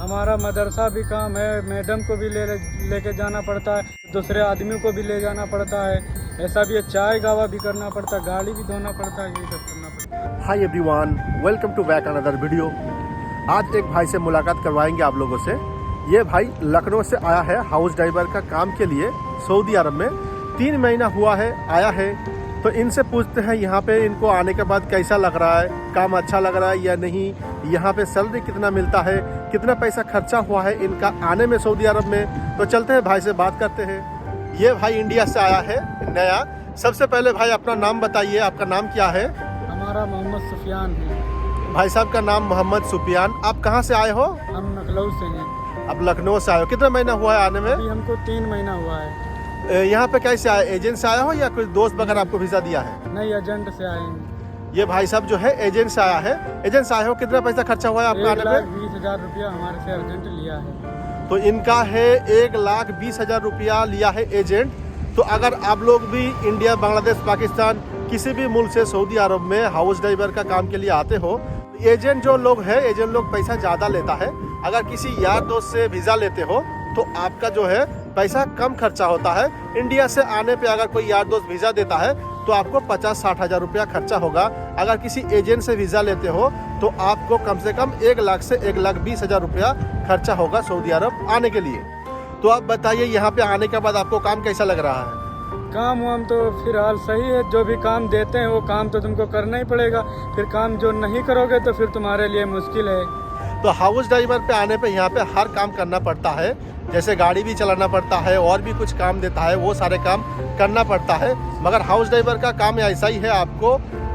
हमारा मदरसा भी काम है, मैडम को भी लेके जाना पड़ता है, दूसरे आदमियों को भी ले जाना पड़ता है, ऐसा भी है, चाय गावा भी करना पड़ता है, गाड़ी भी धोना पड़ता है, यही सब करना पड़ता है। Hi everyone, welcome to back another video. आज एक भाई से मुलाकात करवाएंगे आप लोगों से। ये भाई लखनऊ से आया है हाउस ड्राइवर का काम के लिए सऊदी अरब में। 3 महीना हुआ है आया है, तो इनसे पूछते हैं यहाँ पे इनको आने के बाद कैसा लग रहा है, काम अच्छा लग रहा है या नहीं, यहाँ पे सैलरी कितना मिलता है, कितना पैसा खर्चा हुआ है इनका आने में सऊदी अरब में। तो चलते हैं भाई से बात करते हैं। ये भाई इंडिया से आया है नया। सबसे पहले भाई अपना नाम बताइए, आपका नाम क्या है? हमारा मोहम्मद सुफियान है। भाई साहब का नाम मोहम्मद सुफियान। आप कहाँ से आए हो? हम लखनऊ से हैं। अब लखनऊ से आए हो, कितना महीना हुआ है आने में? अभी हमको 3 महीना हुआ है। यहाँ पे कैसे आए, एजेंट से आया हो या कोई दोस्त वगैरह आपको वीजा दिया है? नहीं, एजेंट से आए हैं। ये भाई साहब जो है एजेंट से आया है। एजेंट से आए हो, कितना पैसा खर्चा हुआ है आपका आने में? 1,20,000 रुपया हमारे से एजेंट लिया है। तो इनका है 1,20,000 रुपया लिया है एजेंट। तो अगर आप लोग भी इंडिया, बांग्लादेश, पाकिस्तान किसी भी मुल्क से सऊदी अरब में हाउस ड्राइवर का काम के लिए आते हो, एजेंट जो लोग है, एजेंट लोग पैसा ज़्यादा लेता है। अगर किसी यार दोस्त से वीज़ा लेते हो तो आपका जो है पैसा कम खर्चा होता है। इंडिया से आने पे अगर कोई यार दोस्त वीज़ा देता है तो आपको 50-60 हज़ार रुपया खर्चा होगा। अगर किसी एजेंट से वीज़ा लेते हो तो आपको कम से कम 1 लाख से 1,20,000 रुपया खर्चा होगा सऊदी अरब आने के लिए। तो आप बताइए, यहाँ पे आने के बाद आपको काम कैसा लग रहा है? काम वाम तो फिलहाल सही है। जो भी काम देते हैं वो काम तो तुमको करना ही पड़ेगा। फिर काम जो नहीं करोगे तो फिर तुम्हारे लिए मुश्किल है। तो हाउस ड्राइवर पे आने पे यहाँ पे हर काम करना पड़ता है। जैसे गाड़ी भी चलाना पड़ता है और भी कुछ काम देता है, वो सारे काम करना पड़ता है। मगर हाउस ड्राइवर का काम ऐसा ही है, आपको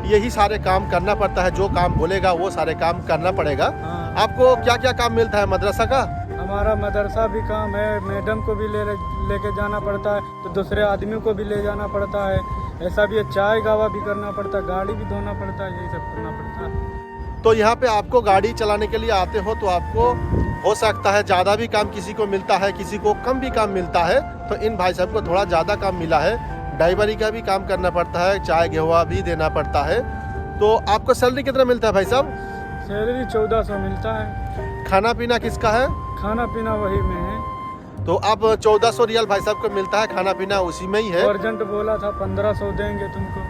यही सारे काम करना पड़ता है। जो काम बोलेगा वो सारे काम करना पड़ेगा। हाँ। आपको क्या क्या काम मिलता है मदरसा का? हमारा मदरसा भी काम है, मैडम को भी लेके जाना पड़ता है, तो दूसरे आदमियों को भी ले जाना पड़ता है, ऐसा भी है, चाय गावा भी करना पड़ता है, गाड़ी भी धोना पड़ता है, यही सब करना पड़ता है। तो यहाँ पे आपको गाड़ी चलाने के लिए आते हो तो आपको हो सकता है ज़्यादा भी काम किसी को मिलता है, किसी को कम भी काम मिलता है। तो इन भाई साहब को थोड़ा ज़्यादा काम मिला है। ड्राइवरी का भी काम करना पड़ता है, चाय गेहुआ भी देना पड़ता है। तो आपको सैलरी कितना मिलता है भाई साहब? सैलरी 1400 मिलता है। खाना पीना किसका है? खाना पीना वही में है। तो अब 1400 रियाल भाई साहब को मिलता है, खाना पीना उसी में ही है। एजेंट बोला था 1500 देंगे तुमको।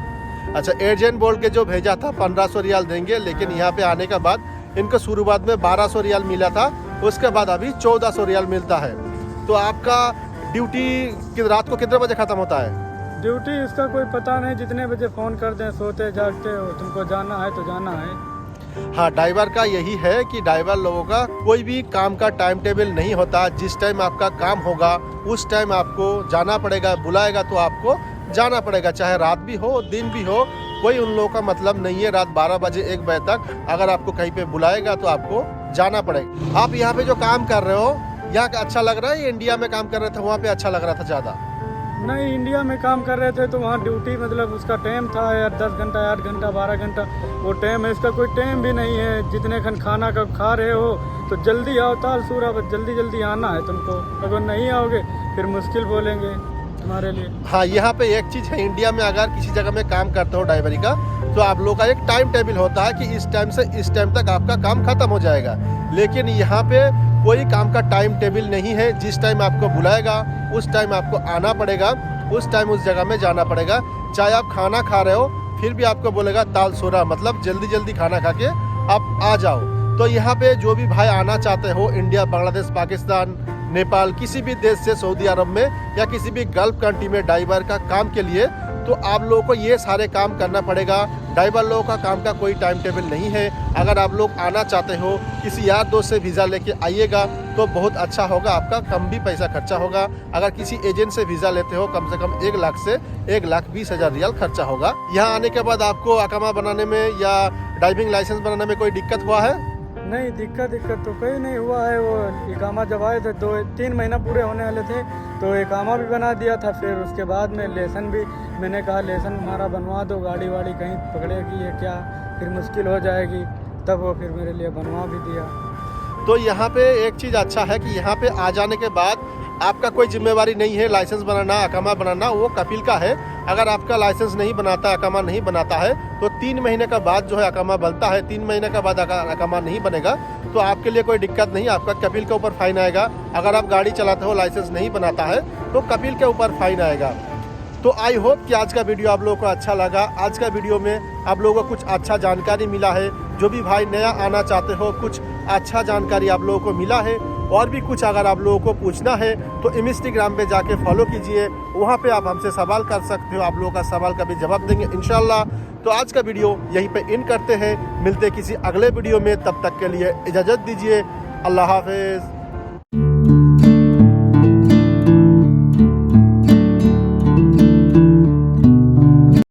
अच्छा, एजेंट बोल के जो भेजा था 1500 रियाल देंगे, लेकिन यहाँ पे आने के बाद इनको शुरुआत में 1200 रियाल मिला था, उसके बाद अभी 1400 रियाल मिलता है। तो आपका ड्यूटी रात को कितने बजे खत्म होता है? ड्यूटी इसका कोई पता नहीं, जितने बजे फ़ोन कर दें, सोते जागते हो, तुमको जाना है तो जाना है। हाँ, ड्राइवर का यही है कि ड्राइवर लोगों का कोई भी काम का टाइम टेबल नहीं होता। जिस टाइम आपका काम होगा उस टाइम आपको जाना पड़ेगा। बुलाएगा तो आपको जाना पड़ेगा, चाहे रात भी हो दिन भी हो, कोई उन लोगों का मतलब नहीं है। रात 12 बजे 1 बजे तक अगर आपको कहीं पे बुलाएगा तो आपको जाना पड़ेगा। आप यहाँ पे जो काम कर रहे हो, यहाँ अच्छा लग रहा है? इंडिया में काम कर रहे थे वहाँ पे अच्छा लग रहा था ज़्यादा? नहीं, इंडिया में काम कर रहे थे तो वहाँ ड्यूटी मतलब उसका टाइम था यार 10 घंटा, 8 घंटा, 12 घंटा वो टाइम है। इसका कोई टाइम भी नहीं है। जितने खन खाना का खा रहे हो तो जल्दी आओ, ताल सूरा, बस जल्दी जल्दी आना है तुमको। अगर नहीं आओगे फिर मुश्किल बोलेंगे तुम्हारे लिए। हाँ, यहाँ पे एक चीज़ है, इंडिया में अगर किसी जगह में काम करते हो ड्राइवरी का, तो आप लोग का एक टाइम टेबल होता है कि इस टाइम से इस टाइम तक आपका काम खत्म हो जाएगा। लेकिन यहाँ पे कोई काम का टाइम टेबल नहीं है। जिस टाइम आपको बुलाएगा उस टाइम आपको आना पड़ेगा, उस टाइम उस जगह में जाना पड़ेगा। चाहे आप खाना खा रहे हो फिर भी आपको बोलेगा ताल सोरा, मतलब जल्दी जल्दी खाना खा के आप आ जाओ। तो यहाँ पे जो भी भाई आना चाहते हो इंडिया, बांग्लादेश, पाकिस्तान, नेपाल, किसी भी देश से सऊदी अरब में या किसी भी गल्फ कंट्री में ड्राइवर का काम के लिए, तो आप लोगों को ये सारे काम करना पड़ेगा। ड्राइवर लोगों का काम का कोई टाइम टेबल नहीं है। अगर आप लोग आना चाहते हो, किसी यार दोस्त से वीज़ा लेके आइएगा तो बहुत अच्छा होगा, आपका कम भी पैसा खर्चा होगा। अगर किसी एजेंट से वीज़ा लेते हो कम से कम 1 लाख से 1,20,000 रियाल खर्चा होगा। यहाँ आने के बाद आपको अकामा बनाने में या ड्राइविंग लाइसेंस बनाने में कोई दिक्कत हुआ है? नहीं, दिक्कत तो कोई नहीं हुआ है। वो इकामा जब आए थे 2-3 महीना पूरे होने वाले थे तो इकामा भी बना दिया था। फिर उसके बाद में लेसन भी मैंने कहा लेसन हमारा बनवा दो, गाड़ी वाड़ी कहीं पकड़ेगी या क्या, फिर मुश्किल हो जाएगी। तब वो फिर मेरे लिए बनवा भी दिया। तो यहाँ पे एक चीज़ अच्छा है कि यहाँ पे आ जाने के बाद आपका कोई जिम्मेवारी नहीं है। लाइसेंस बनाना, अकामा बनाना वो कपिल का है। अगर आपका लाइसेंस नहीं बनाता है, अकामा नहीं बनाता है, तो 3 महीने का बाद जो है अकामा बनता है। 3 महीने का बाद अगर अकामा नहीं बनेगा तो आपके लिए कोई दिक्कत नहीं, आपका कपिल के ऊपर फाइन आएगा। अगर आप गाड़ी चलाते हो, लाइसेंस नहीं बनाता है, तो कपिल के ऊपर फाइन आएगा। तो आई होप कि आज का वीडियो आप लोगों को अच्छा लगा। आज का वीडियो में आप लोगों को कुछ अच्छा जानकारी मिला है। जो भी भाई नया आना चाहते हो, कुछ अच्छा जानकारी आप लोगों को मिला है। और भी कुछ अगर आप लोगों को पूछना है तो इंस्टाग्राम पे जाके फॉलो कीजिए, वहाँ पे आप हमसे सवाल कर सकते हो। आप लोगों का सवाल का भी जवाब देंगे इंशाल्लाह। तो आज का वीडियो यहीं पे इन करते हैं, मिलते किसी अगले वीडियो में। तब तक के लिए इजाज़त दीजिए। अल्लाह हाफिज़।